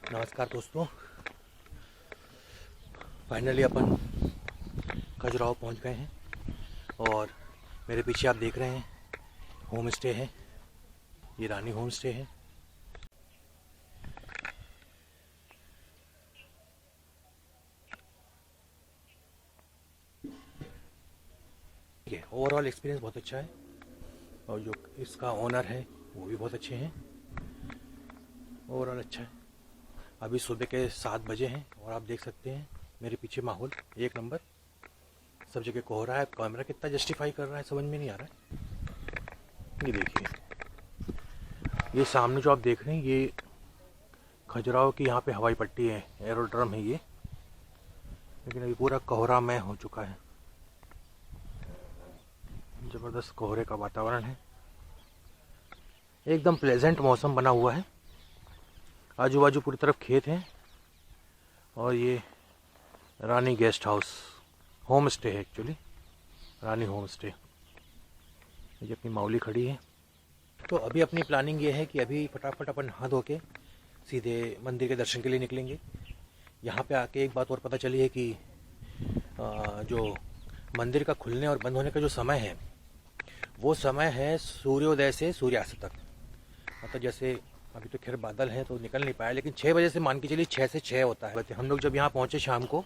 नमस्कार दोस्तों, फाइनली अपन खजुराहो पहुंच गए हैं और मेरे पीछे आप देख रहे हैं होम स्टे है। ये रानी होम स्टे है। ये ओवरऑल एक्सपीरियंस बहुत अच्छा है और जो इसका ओनर है वो भी बहुत अच्छे हैं। ओवरऑल अच्छा है। अभी सुबह के 7 बजे हैं और आप देख सकते हैं मेरे पीछे माहौल एक नंबर। सब जगह कोहरा है। कैमरा कितना जस्टिफाई कर रहा है समझ में नहीं आ रहा है। ये देखिए, ये सामने जो आप देख रहे हैं ये खजुराहो की यहाँ पे हवाई पट्टी है, एरोड्रम है ये। लेकिन अभी पूरा कोहरामय हो चुका है। ज़बरदस्त कोहरे का वातावरण है। एकदम प्लेजेंट मौसम बना हुआ है। आजू बाजू पूरी तरफ खेत हैं और ये रानी गेस्ट हाउस होम स्टे है। एक्चुअली रानी होम स्टे। ये अपनी माउली खड़ी है। तो अभी अपनी प्लानिंग ये है कि अभी फटाफट अपन नहा धो के सीधे मंदिर के दर्शन के लिए निकलेंगे। यहाँ पे आके एक बात और पता चली है कि जो मंदिर का खुलने और बंद होने का जो समय है वो समय है सूर्योदय से सूर्यास्त तक। मतलब जैसे अभी तो खैर बादल हैं तो निकल नहीं पाया, लेकिन 6 बजे से मान के चलिए 6 से 6 होता है। हम लोग जब यहाँ पहुँचे शाम को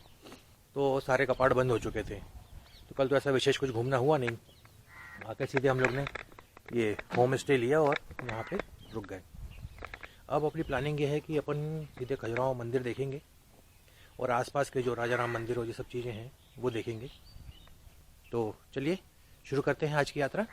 तो सारे कपाट बंद हो चुके थे। तो कल तो ऐसा विशेष कुछ घूमना हुआ नहीं। आके सीधे हम लोग ने ये होम स्टे लिया और यहाँ पे रुक गए। अब अपनी प्लानिंग ये है कि अपन सीधे खजुराहो मंदिर देखेंगे और आसपास के जो राजा राम मंदिर और ये सब चीज़ें हैं वो देखेंगे। तो चलिए शुरू करते हैं आज की यात्रा।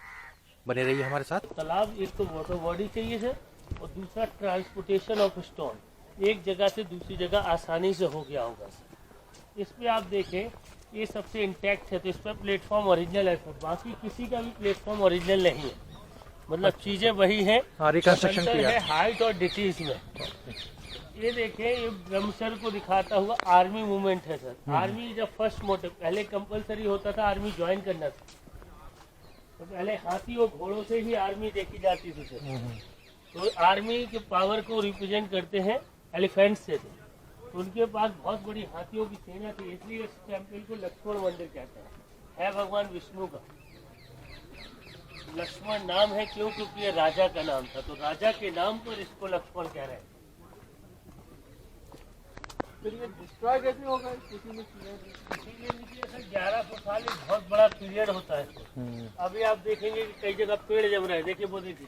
बने रहिए हमारे साथ। तालाब एक तो वाटर बॉडी चाहिए सर, और दूसरा ट्रांसपोर्टेशन ऑफ स्टोन एक जगह से दूसरी जगह आसानी से हो गया होगा सर। इस पे आप देखें ये सबसे इंटैक्ट है, तो इस पर प्लेटफॉर्म ओरिजिनल है सर। बाकी किसी का भी प्लेटफॉर्म ओरिजिनल नहीं है। मतलब चीजें वही हैं, रिकंस्ट्रक्शन अंतर है हाइट और डिटेल्स में। ये देखें, ये ब्रह्मसर को दिखाता हुआ आर्मी मूवमेंट है सर। आर्मी जब फर्स्ट मोटिव पहले कंपलसरी होता था आर्मी ज्वाइन करना था, तो पहले हाथी और घोड़ों से ही आर्मी देखी जाती थी सर। तो आर्मी के पावर को रिप्रेजेंट करते हैं एलिफेंट से थे। तो उनके पास बहुत बड़ी हाथियों की सेना थी, इसलिए इस टेम्पल को लक्ष्मण मंदिर कहते हैं। है भगवान विष्णु का। लक्ष्मण नाम है क्यों? क्योंकि ये राजा का नाम था, तो राजा के नाम पर इसको लक्ष्मण कह रहे हैं। फिर ये डिस्ट्रॉय कैसे होगा? इसीलिए 1100 साल एक बहुत बड़ा पीरियड होता है। अभी आप देखेंगे कि कई जगह पेड़ जम रहा है। देखिए वो देखिए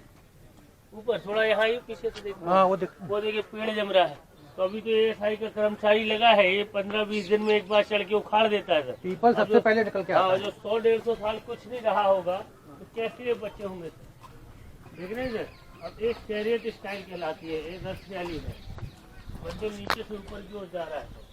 ऊपर थोड़ा, यहाँ ही पीछे से देखिए। हाँ, वो देखिए पेड़ जम रहा है। तो अभी तो एएसआई का कर्मचारी लगा है, ये 15-20 दिन में एक बार चढ़ के उखाड़ देता है सर। पीपल सबसे पहले निकल के आता है। जो 100-150 साल कुछ नहीं रहा होगा तो कैसे ये बच्चे होंगे सर? देख रहे हैं सर। अब एक चैरियट स्टाइल कहलाती है, एक रथ रैली है। मंदिर नीचे से ऊपर की ओर जा रहा है।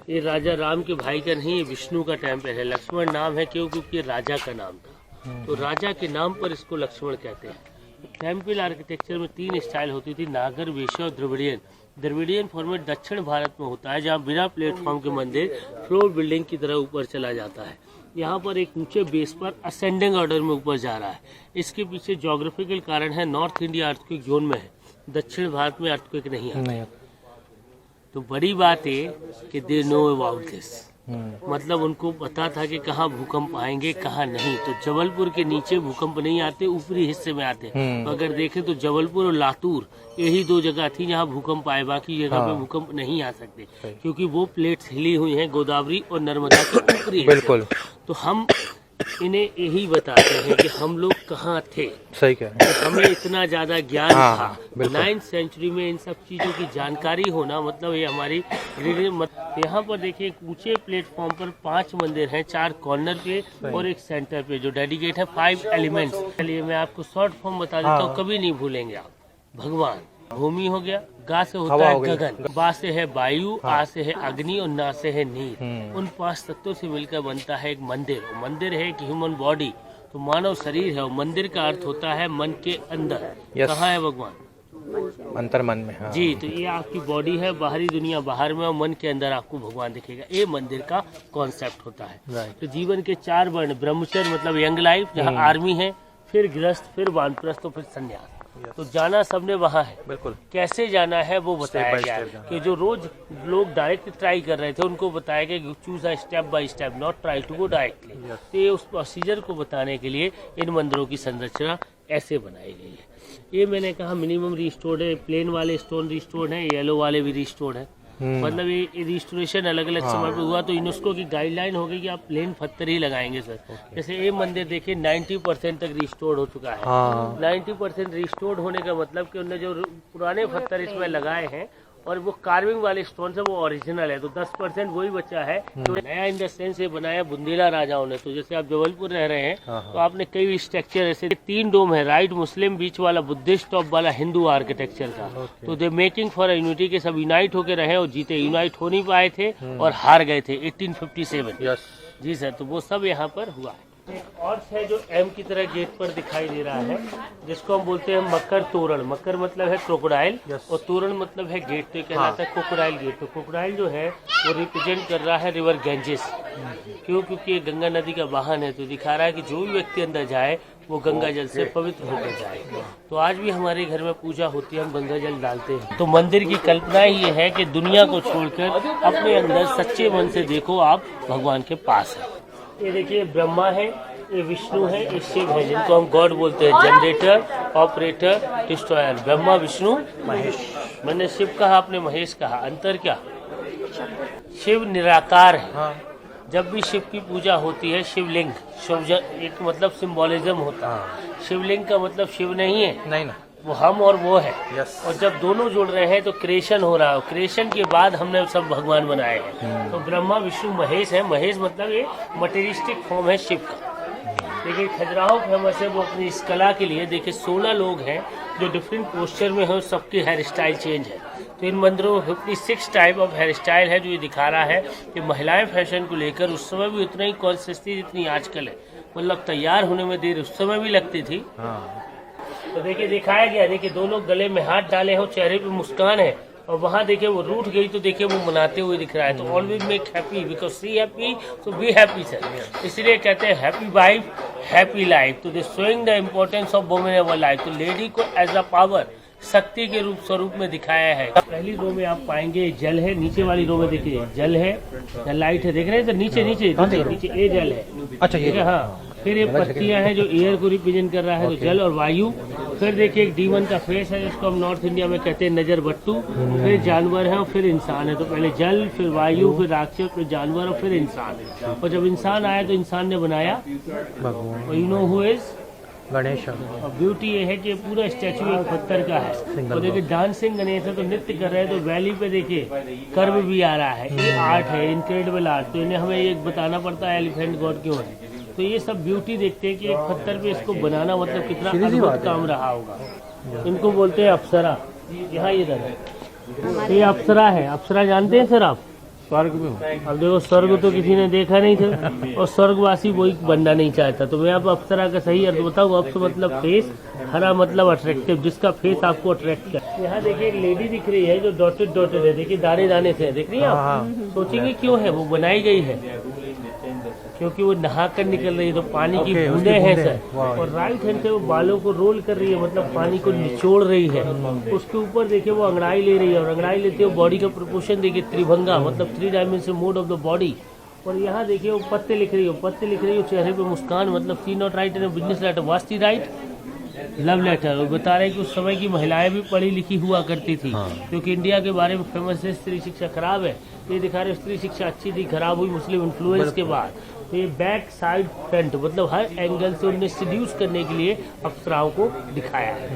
ये राजा राम के भाई का नहीं, विष्णु का टेम्पल है। लक्ष्मण नाम है क्यों? क्योंकि राजा का नाम था, तो राजा के नाम पर इसको लक्ष्मण कहते हैं। टेम्पल आर्किटेक्चर में 3 स्टाइल होती थी, नागर, वैश्य और द्रविडियन। द्रविडियन फॉर्मेट दक्षिण भारत में होता है, जहाँ बिना प्लेटफॉर्म के मंदिर फ्लोर बिल्डिंग की तरह ऊपर चला जाता है। यहाँ पर एक ऊंचे बेस पर असेंडिंग ऑर्डर में ऊपर जा रहा है। इसके पीछे ज्योग्राफिकल कारण है, नॉर्थ इंडिया अर्थक्वेक जोन में है, दक्षिण भारत में अर्थक्वेक नहीं है। तो बड़ी बात है कि दे नो अबाउट दिस। मतलब उनको पता था कि कहाँ भूकंप आएंगे कहाँ नहीं। तो जबलपुर के नीचे भूकंप नहीं आते, ऊपरी हिस्से में आते। अगर देखें तो जबलपुर और लातूर यही 2 जगह थी जहाँ भूकंप आए, बाकी जगह पे भूकंप नहीं आ सकते, क्योंकि वो प्लेट्स हिली हुई हैं गोदावरी और नर्मदा के ऊपरी। बिल्कुल। तो हम इन्हें यही बताते हैं कि हम लोग कहाँ थे। सही कह रहे हैं। हमें इतना ज्यादा ज्ञान था। 9th सेंचुरी में इन सब चीजों की जानकारी होना मतलब ये हमारी यहाँ पर देखिए ऊंचे प्लेटफॉर्म पर 5 मंदिर हैं, 4 कॉर्नर पे और एक सेंटर पे, जो डेडिकेट है 5 एलिमेंट्स। चलिए मैं आपको शॉर्ट फॉर्म बता देता हूँ, कभी नहीं भूलेंगे आप। भगवान, भूमि हो गया, गा से होता है गगन, बा से है वायु, आ से है अग्नि और ना से है नीर। उन 5 तत्वों से मिलकर बनता है एक मंदिर। मंदिर है एक ह्यूमन बॉडी। तो मानव शरीर है और मंदिर का अर्थ होता है मन के अंदर। Yes. कहाँ है भगवान? अंतर मन में। हाँ। जी, तो ये आपकी बॉडी है, बाहरी दुनिया बाहर में और मन के अंदर आपको भगवान दिखेगा। ये मंदिर का कॉन्सेप्ट होता है। Right. तो जीवन के 4 वर्ण, ब्रह्मचर्य मतलब यंग लाइफ, जहाँ आर्मी है, फिर गृहस्थ, फिर वानप्रस्थ, फिर संन्यास। तो जाना सबने वहाँ है। बिल्कुल। कैसे जाना है वो बताया by गया है step जाना। कि जो रोज लोग डायरेक्ट ट्राई कर रहे थे उनको बताया गया कि choose a step by step, not try to go directly. तो ये उस प्रोसीजर को बताने के लिए इन मंदिरों की संरचना ऐसे बनाई गई है। ये मैंने कहा मिनिमम रिस्टोर्ड है, प्लेन वाले स्टोन रिस्टोर्ड है, येलो वाले भी रिस्टोर्ड है। मतलब ये रिस्टोरेशन अलग अलग समय पे हुआ, तो यूनेस्को की गाइडलाइन हो गई कि आप प्लेन पत्थर ही लगाएंगे सर। जैसे ये मंदिर देखिए 90% तक रिस्टोर्ड हो चुका है। हाँ। 90% रिस्टोर्ड होने का मतलब कि उन्होंने जो पुराने पत्थर इसमें लगाए हैं और वो कार्विंग वाले स्टोन से वो ओरिजिनल है, तो 10% वही बचा है। तो नया इन द सेंस से बनाया बुंदेला राजाओं ने। तो जैसे आप जबलपुर रह रहे हैं तो आपने कई स्ट्रक्चर ऐसे 3 डोम है, राइट मुस्लिम, बीच वाला बुद्धिस्ट, टॉप वाला हिंदू आर्किटेक्चर का। तो दे मेकिंग फॉर यूनिटी के सब यूनाइट होके रहे और जीते। यूनाइट हो नहीं पाए थे और हार गए थे 1857। यस। जी सर, तो वो सब यहाँ पर हुआ है। एक और है जो एम की तरह गेट पर दिखाई दे रहा है, जिसको हम बोलते हैं मकर तोरण। मकर मतलब है क्रोकोडाइल और तोरण मतलब है गेट, तो ये कहलाता है क्रोकोडाइल गेट। तो क्रोकोडाइल जो है वो रिप्रेजेंट कर रहा है रिवर गैंजेस। क्यों? क्योंकि ये गंगा नदी का वाहन है, तो दिखा रहा है कि जो भी व्यक्ति अंदर जाए वो गंगा जल से पवित्र होकर जाए। तो आज भी हमारे घर में पूजा होती है, हम गंगा जल डालते हैं। तो मंदिर की कल्पना ये है कि दुनिया को छोड़कर अपने अंदर सच्चे मन से देखो, आप भगवान के पास है। ये देखिए ब्रह्मा है, ये विष्णु है, ये शिव है, जिनको हम गॉड बोलते हैं, generator, operator, destroyer. Brahma, Vishnu, Mahesh. मैंने शिव कहा, आपने महेश कहा, अंतर क्या? शिव निराकार है। हाँ। जब भी शिव की पूजा होती है, शिवलिंग, शिव एक मतलब सिंबोलिज्म होता है। शिवलिंग का मतलब शिव नहीं है, नहीं ना, वो हम और वो है। यस। और जब दोनों जुड़ रहे हैं तो क्रिएशन हो रहा है। क्रिएशन के बाद हमने सब भगवान बनाए हैं। तो ब्रह्मा, विष्णु, महेश है। महेश मतलब ये मटेरियलिस्टिक फॉर्म है शिव का। देखिए खजुराहो फेमस है, वो अपनी इस कला के लिए। देखिए 16 लोग हैं जो डिफरेंट पोस्चर में हैं, सबकी हेयर स्टाइल चेंज है। तो इन मंदिरों में 56 टाइप ऑफ हेयर स्टाइल है, जो ये दिखा रहा है कि महिलाएं फैशन को लेकर उस समय भी उतना ही कॉन्शियस थी जितनी आजकल है। मतलब तैयार होने में देर उस समय भी लगती थी। तो देखिए दिखाया गया, देखिए दो लोग गले में हाथ डाले हो, चेहरे पे मुस्कान है, और वहाँ देखिए वो रूठ गई तो देखिए वो मनाते हुए दिख रहा है। तो always make happy because see happy to be happy sir. इसलिए कहते हैं हैप्पी वाइफ हैप्पी लाइफ। तो they showing the importance of women ever life. तो लेडी को एज अ पावर, शक्ति के स्वरूप में दिखाया है। पहली रो में आप पाएंगे जल है, नीचे वाली रो में देखिए जल है, लाइट है, देख रहे हैं सर? नीचे नीचे नीचे ये जल है। अच्छा, ये हाँ। फिर ये पत्तियां हैं जो एयर को रिप्रेजेंट कर रहा है, तो जल और वायु। फिर देखिए एक डीमन का फेस है, जिसको हम नॉर्थ इंडिया में कहते हैं नजर बट्टू। फिर जानवर है और फिर इंसान है। तो पहले जल, फिर वायु, फिर राक्षस, फिर जानवर और फिर इंसान। और जब इंसान आया तो इंसान ने बनाया भगवान। और you know who is Ganesh. और ब्यूटी ये है कि पूरा स्टैचू एक पत्थर का है। और देखिए डांसिंग गणेश है, तो नृत्य कर रहे हैं। तो वैली पे देखिए कर्व भी आ रहा है। ये आर्ट है, इनक्रेडिबल आर्ट। तो इन्हें हमें ये बताना पड़ता है एलिफेंट गॉड क्यों है। तो ये सब ब्यूटी देखते हैं कि एक पत्थर पे इसको बनाना मतलब कितना अद्भुत काम रहा होगा। इनको बोलते हैं अप्सरा। यहाँ ये रहा, ये अप्सरा है। अप्सरा जानते हैं सर आप? स्वर्ग में। अब देखो स्वर्ग तो किसी ने देखा नहीं था और स्वर्गवासी वही बनना नहीं चाहता। तो मैं आप अप्सरा का सही अर्थ बताऊँ। अप्स मतलब फेस, हरा मतलब अट्रैक्टिव, जिसका फेस आपको अट्रैक्ट करे। यहाँ देखिए एक लेडी दिख रही है जो डॉटेड डॉटेड है, देखिए दाने दाने से, देख रही है आप? सोचेंगे क्यों है? वो बनाई गई है क्योंकि वो नहा कर निकल रही है, तो पानी की बूंदे हैं सर। और राइट हैंड से वो बालों को रोल कर रही है, मतलब पानी को निचोड़ रही है। उसके ऊपर देखिए वो अंगड़ाई ले रही है, और अंगड़ाई लेते हुए बॉडी का प्रोपोर्शन देखिए त्रिभंगा, मतलब 3 dimension mode of the body. और यहाँ देखिए वो पत्ते लिख रही हो, पत्ते लिख रही हो, चेहरे पे मुस्कान, मतलब see not write in business letter, वास्ती राइट लव लेटर। और बता रहे कि उस समय की महिलाएं भी पढ़ी लिखी हुआ करती थी। क्योंकि इंडिया के बारे में फेमस है स्त्री शिक्षा खराब है, ये दिखा रहे स्त्री शिक्षा अच्छी थी, खराब हुई मुस्लिम इन्फ्लुएंस के बाद। तो ये बैक साइड फ्रंट, मतलब हर एंगल से उन्हें सीड्यूस करने के लिए अप्सराओं को दिखाया है।